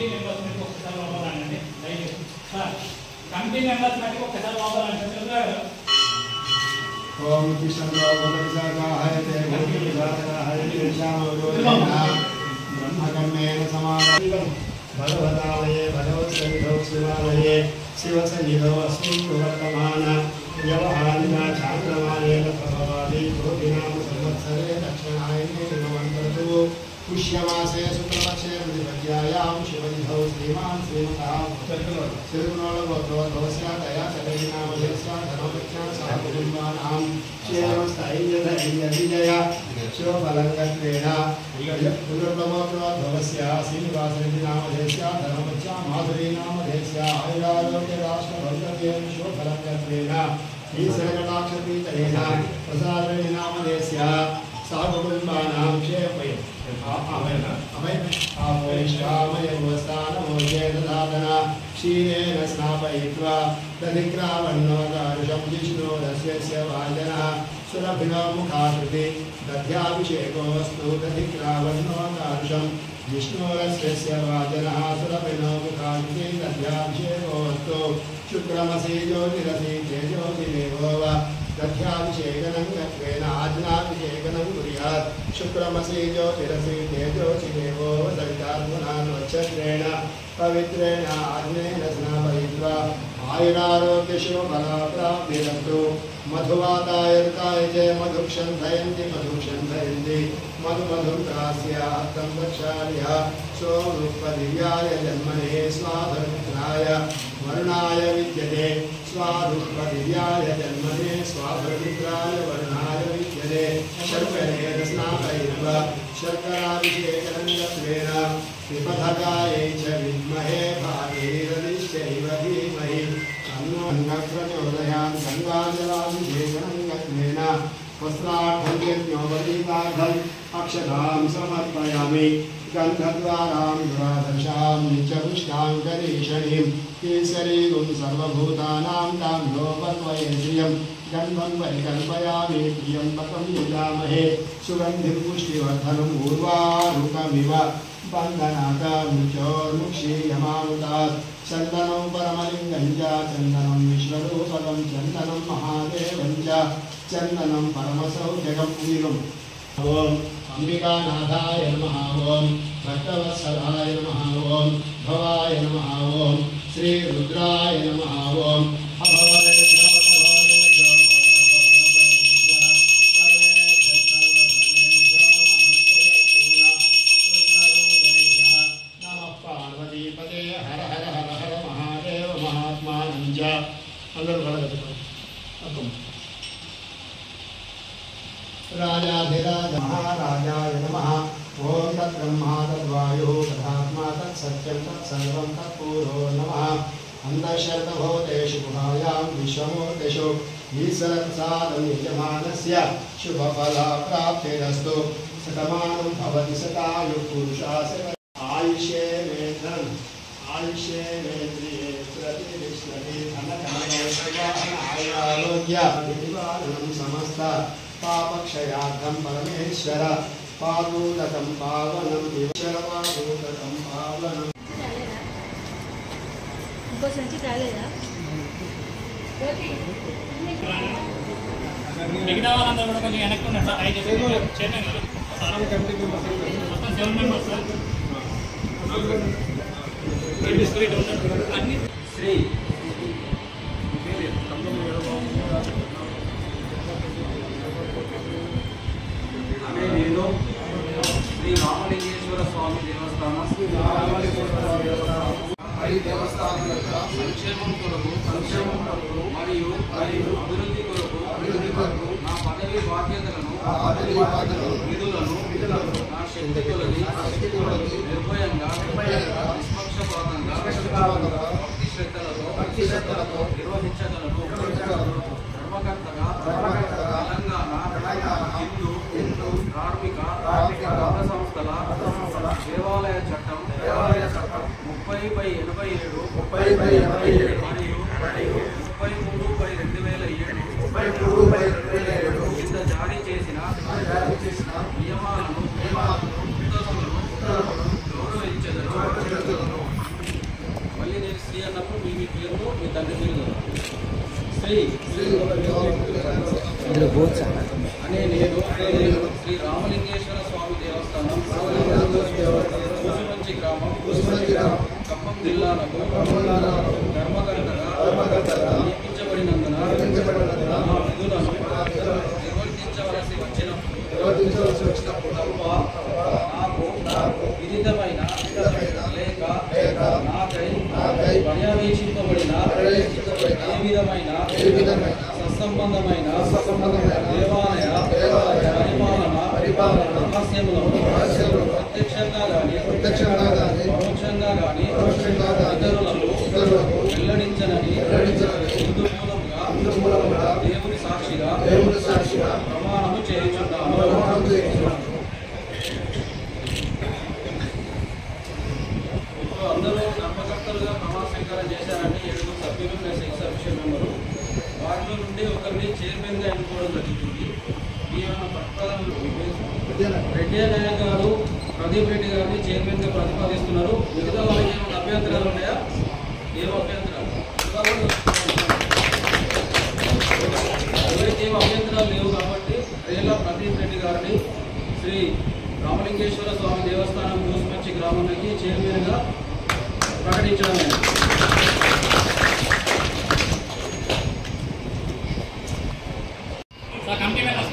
Committee members మటుకు ఒక్కసారి లోపలండి దయచేసి సార్ కమిటీ మెంబర్స్ మటుకు ఒక్కసారి లోపలండి చంద్రగారు ఓం కృష్ణో భగవతిసాగాయ తే భగవతిసాగాయ తే శ్యామోదోనా బ్రహ్మకర్మేణ సమానం భగవతాలయే భగవత్సన్నిధౌ శివాలయే శివసన్నిధౌ అస్మిన్ వర్తమాన వ్యవహారిణ చాంద్రమానేన ప్రభవాది కోటినామ సంవత్సరే దక్షిణాయనే నవంతరతు పుష్యమాసే శుక్లపక్షే ప్రతిపద్యాయాం శివనిధౌ శ్రీమాన్ శ్రీమతః తిరుమలగోత్రోద్భవస్య దయా చదవినామయస్య ధర్మపక్షా సాకుటుంబానాం క్షేమస్థైర్యధైర్యవిజయ శివఫలంకత్వేన పునర్బ్రహ్మోత్రోద్భవస్య శ్రీనివాసరెడ్డినామధేస్య ధర్మపక్షా మాధురీనామధేస్య ఆయురారోగ్యరాష్ట్రభద్రతేన శివఫలంకత్వేన ఈశ్వరకటాక్షపీతయేన ప్రసాదరెడ్డినామధేస్య సాకుటుంబానాం క్షేమయ क्षीरेण स्नापयित्वा दधिग्रावण्णोदारुषं जिष्णोदस्य वाजनः सुरभिनो मुखाकृति दध्याभिषेकोऽस्तु दधिग्रावण्णोदारुषं जिष्णोरस्य वाजनः सुरभिनो मुखाकृति दध्याभिषेकोऽस्तु शुक्रमसि ज्योतिरसि तेजोतिदेवो वा दध्याभिषेकनं गत्वेन आज्ञाभिषेकनं कुर्यात् शुक्रमसि ज्योतिरसि तेजोचिदेवो सवितात्मनान्वच्छत्रेण पवित्रेण आज्ञेन स्नापयित्वा आयुरारोग्यशिवफलाप्राप्तिरस्तु मधुवातायर्काय च मधुक्षन्धयन्ति मधुमधुं प्रास्य अर्थं प्रक्षाल्य सोरुपदिव्याय जन्मने स्वाधर्मित्राय वरुणाय विद्यते स्वाधुपदिव्याय जन्मने स्वाधर्मित्राय वरुणाय विद्यते शर्करेण स्नापयित्वा शर्कराभिषेकनं गत्वेन विपथगायै च विद्महे भागीरथीश्चैव धीमहि तन्नो प्रचोदयात् गङ्गाजलाभिषेकनं गत्वेन वस्त्राढ्यज्ञोपदीतार्थम् अक्षतां समर्पयामि गन्धद्वारां दुरादर्शां नित्यपुष्टाङ्करीषणीं केसरीं सर्वभूतानां ताम्योपन्वये श्रियं गन्धं परिकल्पयामि त्र्यम्बकं यजामहे सुगन्धिं पुष्टिवर्धनम् ऊर्वारुकमिव बन्धनाकामुचोर्मुक्षीयमामुदात् चन्दनं परमलिङ्गं च चन्दनं विश्वरूपकं चन्दनं महादेवं च चन्दनं परमसौख्यकं पुलिगम् ओम अंबिकानाथाय नमः ओम भक्तवत्सलाय नमः ओम भवाय नमः ओम श्री रुद्राय नमः ओम पार्वतीपते हर हर हर हर महादेव महात्मानं च राजाधिराज महाराजाय नमः ओम तद्ब्रह्मा तद्वायुः तदात्मा तत्सत्यं तत्सर्वं तत्पूरो नमः अन्धशर्तभूतेषु गुहायां विश्वमूर्तिषु ईश्वरप्रसादं यजमानस्य शुभफलप्राप्तिरस्तु शतमानं भवति शतायुः पुरुषास्य आयुष्येन्द्रिये प्रतिष्ठति धनधान्यारोग्यं समस्त पापक्षयार्थं परमेश्वर पादूदकं पावनं ईश्वर पादूदकं पावनं మిగతా వాళ్ళందరూ కూడా కొంచెం వెనక్కి ఉన్నారు సార్ ఐదు చైర్మన్ గారు మొత్తం 7 మెంబర్స్ సార్ అన్ని శ్రీ నేను శ్రీ రామలింగేశ్వర స్వామి దేవస్థానం దేవస్థానం సంక్షేమం కొరకు మరియు అభివృద్ధి కొరకు నా పదవి బాధ్యతలను విధులను నా శక్తి కొలది నిర్భయంగా నిష్పక్షపాతంగా భక్తి శ్రద్ధలతో నిర్వహించగలను ధర్మకర్తగా తెలంగాణ హిందూ కార్మిక మత సంస్థల దేవాలయ చట్టం 30/87 మరియు 33/2007 కింద జారీ చేసిన నియమాలను ఉత్తర్వులను గౌరవించదను. గ్రామం ఖమ్మం జిల్లాలకు ధర్మకర్తగా నియమించబడినందున నా విధులను నిర్వర్తించవలసి వచ్చినప్పుడు తప్ప నాకు విదితమైన లేక నాకై పర్యవేక్షింపబడిన ఏ విధమైన సత్సంబంధమైన దేవాలయ పరిపాలన రహస్యములను ప్రత్యక్షంగా గాని పరోక్షంగా గాని ఇతరులకు వెల్లడించనని హిందూమూలంగా దేవుని సాక్షిగా ప్రమాణము చేయుచున్నాను. ఇప్పుడు అందరూ ధర్మకర్తలుగా ప్రమాణ స్వీకారం చేశారని 7 సభ్యులు ప్లస్ ఎక్స్ అఫీషియల్ మెంబరు. వారిలో నుండి ఒకరిని చైర్మన్గా ఎన్నుకోవడం జరుగుతుంది. ఈయన ప్రతిపాదనలు రెడ్డి నాయక్ గారు ప్రదీప్ రెడ్డి గారిని చైర్మన్గా ప్రతిపాదిస్తున్నారు. మిగతా వాళ్ళకి ఏమైనా అభ్యంతరాలు ఉన్నాయా? ఏం అభ్యంతరాలు? ఎవరికి ఏం అభ్యంతరాలు లేవు కాబట్టి రేలా ప్రదీప్ రెడ్డి గారిని శ్రీ రామలింగేశ్వర స్వామి దేవస్థానం మూసుపచ్చి గ్రామానికి చైర్మన్గా ప్రకటించడం. Committee members